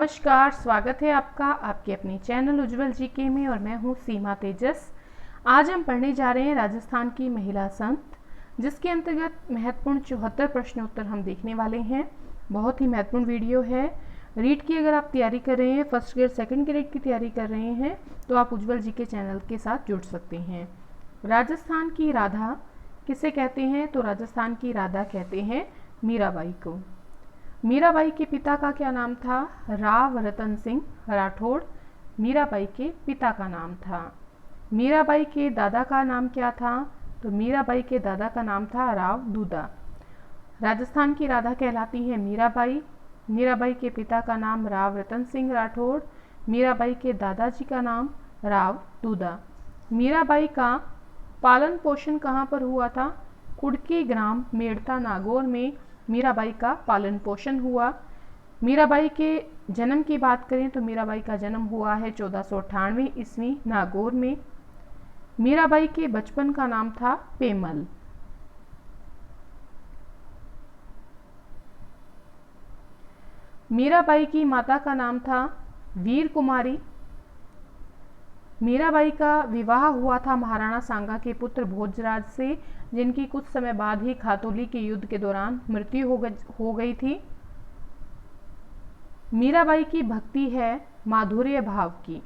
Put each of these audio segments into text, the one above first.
नमस्कार, स्वागत है आपका आपके अपने चैनल उज्जवल जीके में और मैं हूं सीमा तेजस। आज हम पढ़ने जा रहे हैं राजस्थान की महिला संत, जिसके अंतर्गत महत्वपूर्ण 74 प्रश्नोत्तर हम देखने वाले हैं। बहुत ही महत्वपूर्ण वीडियो है। रीट की अगर आप तैयारी कर रहे हैं, फर्स्ट ग्रेड सेकंड ग्रेड की तैयारी कर रहे हैं, तो आप उज्जवल जीके चैनल के साथ जुड़ सकते हैं। राजस्थान की राधा किसे कहते हैं? तो राजस्थान की राधा कहते हैं मीराबाई को। मीराबाई के पिता का क्या नाम था? राव रतन सिंह राठौड़ मीराबाई के पिता का नाम था। मीराबाई के दादा का नाम क्या था? तो मीराबाई के दादा का नाम था राव दूधा। राजस्थान की राधा कहलाती है मीराबाई। मीराबाई के पिता का नाम राव रतन सिंह राठौड़, मीराबाई के दादाजी का नाम राव दूधा। मीराबाई का पालन पोषण कहाँ पर हुआ था? कुड़की ग्राम मेड़ता नागौर में मीराबाई का पालन पोषण हुआ। मीराबाई के जन्म की बात करें तो मीराबाई का जन्म हुआ है 1498 ईस्वी नागौर में। मीराबाई के बचपन का नाम था पेमल। मीराबाई की माता का नाम था वीर कुमारी। मीराबाई का विवाह हुआ था महाराणा सांगा के पुत्र भोजराज से, जिनकी कुछ समय बाद ही खातौली के युद्ध के दौरान मृत्यु हो गई थी। मीराबाई की भक्ति है माधुर्य भाव की।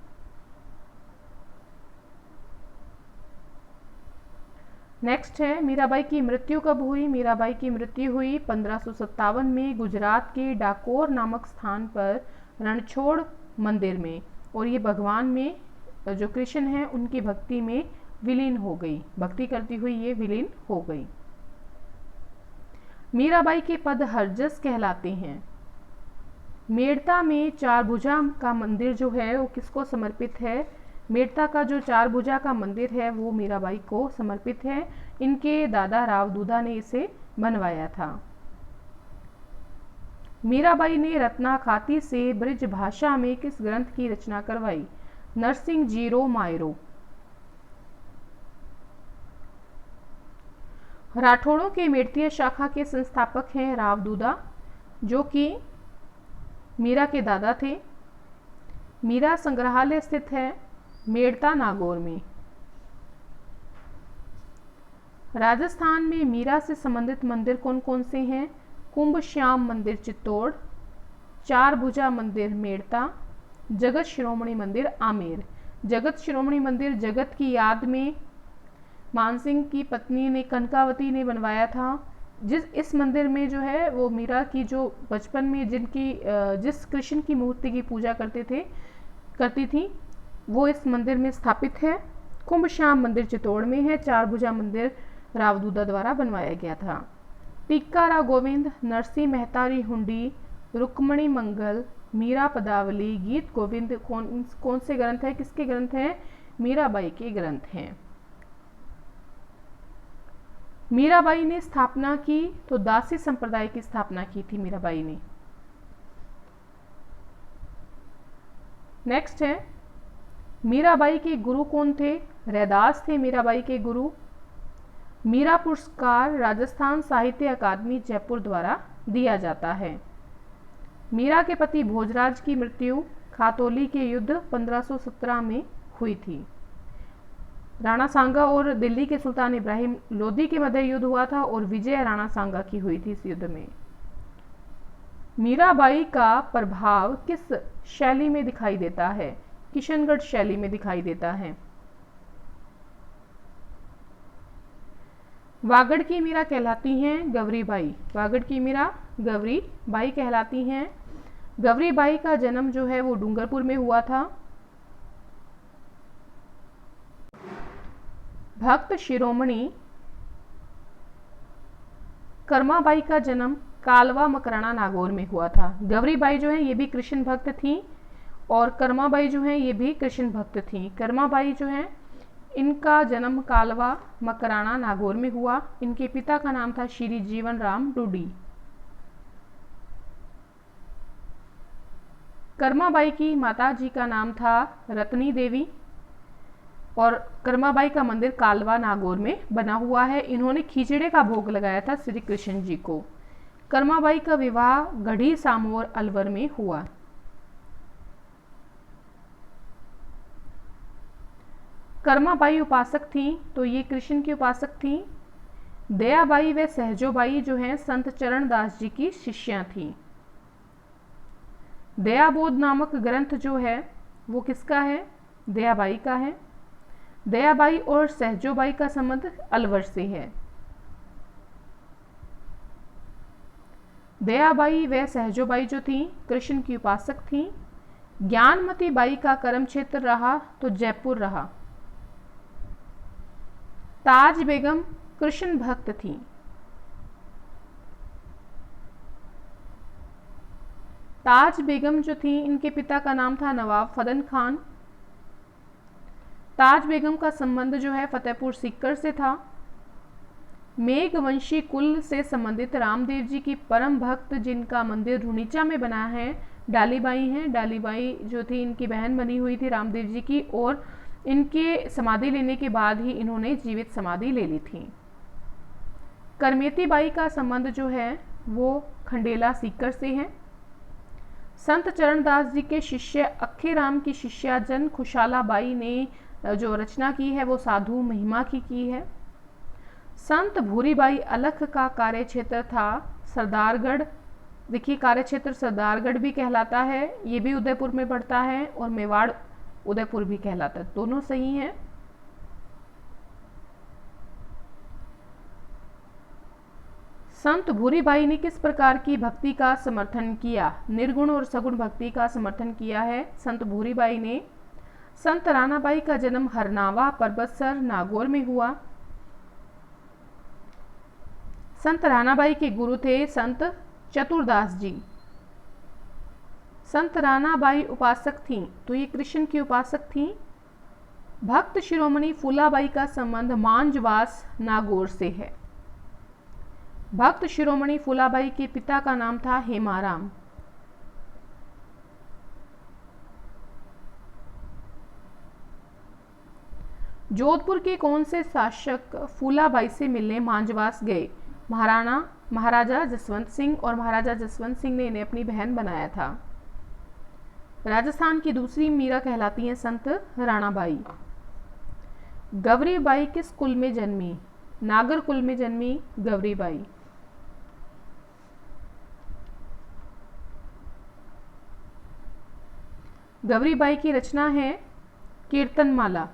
नेक्स्ट है, मीराबाई की मृत्यु कब हुई? मीराबाई की मृत्यु हुई 1557 में गुजरात के डाकोर नामक स्थान पर रणछोड़ मंदिर में, और ये भगवान में जो कृष्ण है उनकी भक्ति में विलीन हो गई। भक्ति करती हुई ये विलीन हो गई। मीराबाई के पद हरजस कहलाते हैं। मेड़ता में चार भुजा का मंदिर जो है वो किसको समर्पित है? मेड़ता का जो चार भुजा का मंदिर है वो मीराबाई को समर्पित है। इनके दादा राव दूधा ने इसे बनवाया था। मीराबाई ने रत्नाखाती से ब्रज भाषा में किस ग्रंथ की रचना करवाई? Narasimha zero Miro. राठौड़ों के मेड़तीय शाखा के संस्थापक हैं राव दूधा, जो कि मीरा के दादा थे। मीरा संग्रहालय स्थित है मेड़ता नागौर में। राजस्थान में मीरा से संबंधित मंदिर कौन कौन से हैं? कुंभ श्याम मंदिर चित्तौड़, चार भुजा मंदिर मेड़ता, जगत शिरोमणि मंदिर आमेर। जगत शिरोमणि मंदिर जगत की याद में मानसिंह की पत्नी ने कनकावती ने बनवाया था। इस मंदिर में जो है वो मीरा की जो बचपन में जिस कृष्ण की मूर्ति की पूजा करती थी वो इस मंदिर में स्थापित है। कुंभ श्याम मंदिर चित्तौड़ में है। चार भुजा मंदिर राव दूधा द्वारा बनवाया गया था। टिक्कारा गोविंद, नरसिंह मेहतारी हुंडी, रुक्मणी मंगल, मीरा पदावली, गीत गोविंद कौन से ग्रंथ है? किसके ग्रंथ हैं? मीराबाई के ग्रंथ हैं। मीराबाई ने स्थापना की तो दासी संप्रदाय की स्थापना की थी मीराबाई ने। नेक्स्ट है, मीराबाई के गुरु कौन थे? रैदास थे मीराबाई के गुरु। मीरा पुरस्कार राजस्थान साहित्य अकादमी जयपुर द्वारा दिया जाता है। मीरा के पति भोजराज की मृत्यु खातौली के युद्ध 1517 में हुई थी। राणा सांगा और दिल्ली के सुल्तान इब्राहिम लोदी के मध्य युद्ध हुआ था और विजय राणा सांगा की हुई थी इस युद्ध में। मीराबाई का प्रभाव किस शैली में दिखाई देता है? किशनगढ़ शैली में दिखाई देता है। वागड़ की मीरा कहलाती हैं गवरीबाई। वागड़ की मीरा गवरीबाई कहलाती हैं। गवरीबाई का जन्म जो है वो डूंगरपुर में हुआ था। भक्त शिरोमणि कर्माबाई का जन्म कालवा मकराना नागौर में हुआ था। गवरीबाई जो है ये भी कृष्ण भक्त थी और कर्माबाई जो है ये भी कृष्ण भक्त थी। कर्माबाई जो है इनका जन्म कालवा मकराना नागौर में हुआ। इनके पिता का नाम था श्री जीवन राम डूडी। कर्माबाई की माता जी का नाम था रत्नी देवी और कर्माबाई का मंदिर कालवा नागौर में बना हुआ है। इन्होंने खिचड़े का भोग लगाया था श्री कृष्ण जी को। कर्माबाई का विवाह गढ़ी सामोर अलवर में हुआ। कर्माबाई उपासक थी, तो ये कृष्ण की उपासक थी। दयाबाई व सहजोबाई जो हैं संत चरण दास जी की शिष्या थी। दयाबोध नामक ग्रंथ जो है वो किसका है? दयाबाई का है। दयाबाई और सहजोबाई का संबंध अलवर से है। दयाबाई व सहजोबाई जो थी कृष्ण की उपासक थी। ज्ञानमती बाई का कर्म क्षेत्र रहा तो जयपुर रहा। ताज बेगम कृष्ण भक्त थी। ताज बेगम जो थी इनके पिता का नाम था नवाब फदन खान। ताज बेगम का संबंध जो है फतेहपुर सीकर से था। मेघवंशी कुल से संबंधित रामदेव जी की परम भक्त जिनका मंदिर रुनीचा में बना है डालीबाई हैं। डालीबाई जो थी इनकी बहन बनी हुई थी रामदेव जी की, और इनके समाधि लेने के बाद ही इन्होंने जीवित समाधि ले ली थी। करमेती बाई का संबंध जो है वो खंडेला सीकर से है। संत चरणदास जी के शिष्य अक्खेराम की शिष्या जन खुशाला बाई ने जो रचना की है वो साधु महिमा की है। संत भूरीबाई अलख का कार्य क्षेत्र था सरदारगढ़। देखिए कार्य क्षेत्र सरदारगढ़ भी कहलाता है, ये भी उदयपुर में पड़ता है, और मेवाड़ उदयपुर भी कहलाता है, दोनों सही हैं। संत भूरीबाई ने किस प्रकार की भक्ति का समर्थन किया? निर्गुण और सगुण भक्ति का समर्थन किया है संत भूरीबाई ने। संत रानाबाई का जन्म हरनावा परबतसर नागौर में हुआ। संत रानाबाई के गुरु थे संत चतुरदास जी। संत रानाबाई उपासक थीं, तो ये कृष्ण की उपासक थीं। भक्त शिरोमणि फूलाबाई का संबंध मांजवास नागौर से है। भक्त शिरोमणि फूलाबाई के पिता का नाम था हेमाराम। जोधपुर के कौन से शासक फूलाबाई से मिलने मांजवास गए? महाराजा जसवंत सिंह, और महाराजा जसवंत सिंह ने इन्हें अपनी बहन बनाया था। राजस्थान की दूसरी मीरा कहलाती हैं संत राणाबाई। गौरीबाई किस कुल में जन्मी? नागर कुल में जन्मी गौरीबाई। गौरीबाई की रचना है कीर्तनमाला।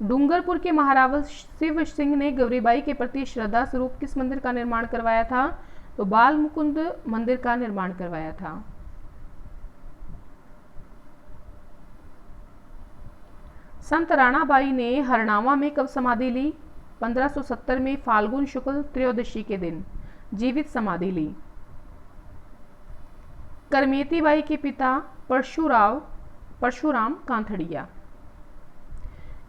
डूंगरपुर के महाराजा शिव सिंह ने गौरीबाई के प्रति श्रद्धा स्वरूप किस मंदिर का निर्माण करवाया था? तो बाल मुकुंद मंदिर का निर्माण करवाया था। संत राणाबाई ने हरनावा में कब समाधि ली? 1570 में फाल्गुन शुक्ल त्रयोदशी के दिन जीवित समाधि ली। करमेती बाई के पिता परशुराम कांथड़िया।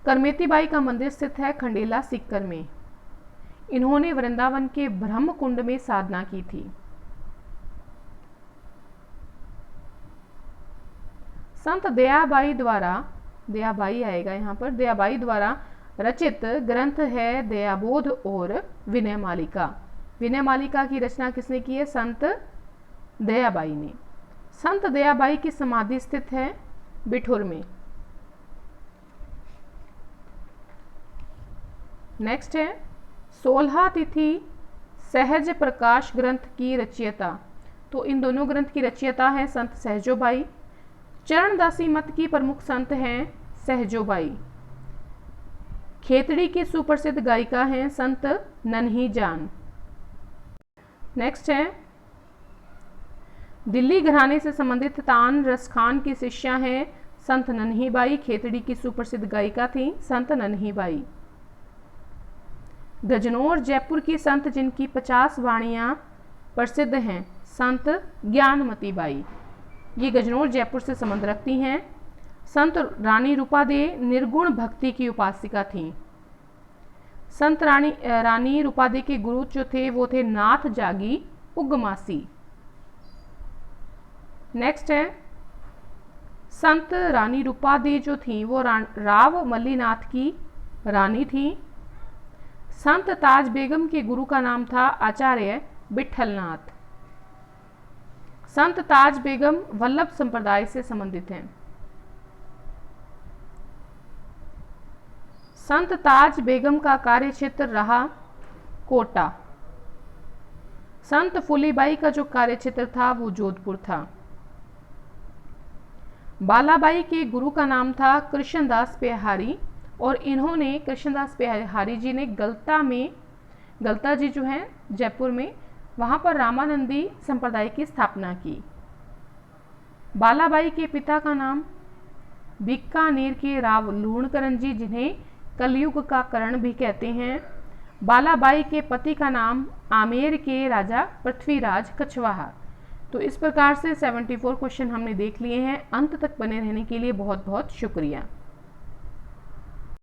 करमेती बाई का मंदिर स्थित है खंडेला सीकर में। इन्होंने वृंदावन के ब्रह्म कुंड में साधना की थी। संत दयाबाई आएगा यहाँ पर, दयाबाई द्वारा रचित ग्रंथ है दयाबोध और विनय मालिका। विनय मालिका की रचना किसने की है? संत दयाबाई ने। संत दयाबाई की समाधि स्थित है बिठूर में। नेक्स्ट है 16 तिथि सहज प्रकाश ग्रंथ की रचयिता। तो इन दोनों ग्रंथ की रचयिता है संत सहजोबाई। चरणदासी मत की प्रमुख संत हैं सहजोबाई। खेतड़ी की सुप्रसिद्ध गायिका हैं संत नन्ही जान। नेक्स्ट है दिल्ली घराने से संबंधित तान रसखान की शिष्या हैं संत नन्ही बाई। खेतड़ी की सुप्रसिद्ध गायिका थी संत नन्ही बाई। गजनौर जयपुर की संत जिनकी 50 वाणियां प्रसिद्ध हैं संत ज्ञानमती बाई। ये गजनौर जयपुर से संबंध रखती हैं। संत रानी रूपादे निर्गुण भक्ति की उपासिका थीं। संत रानी रूपादे के गुरु जो थे वो थे नाथ जागी उग्गमासी। नेक्स्ट है संत रानी रूपादे जो थी वो राव मल्लीनाथ की रानी थी। संत ताज बेगम के गुरु का नाम था आचार्य विठलनाथ। संत ताज बेगम वल्लभ संप्रदाय से संबंधित हैं। संत ताज बेगम का कार्यक्षेत्र रहा कोटा। संत फूलीबाई का जो कार्यक्षेत्र था वो जोधपुर था। बालाबाई के गुरु का नाम था कृष्णदास पेहारी और इन्होंने कृष्णदास पेहारी जी ने गलता जी जो है जयपुर में, वहां पर रामानंदी संप्रदाय की स्थापना की। बालाबाई के पिता का नाम बीकानेर के राव लूणकरण जी, जिन्हें कलयुग का करण भी कहते हैं। बालाबाई के पति का नाम आमेर के राजा पृथ्वीराज कछवाहा। तो इस प्रकार से 74 क्वेश्चन हमने देख लिए हैं। अंत तक बने रहने के लिए बहुत बहुत शुक्रिया।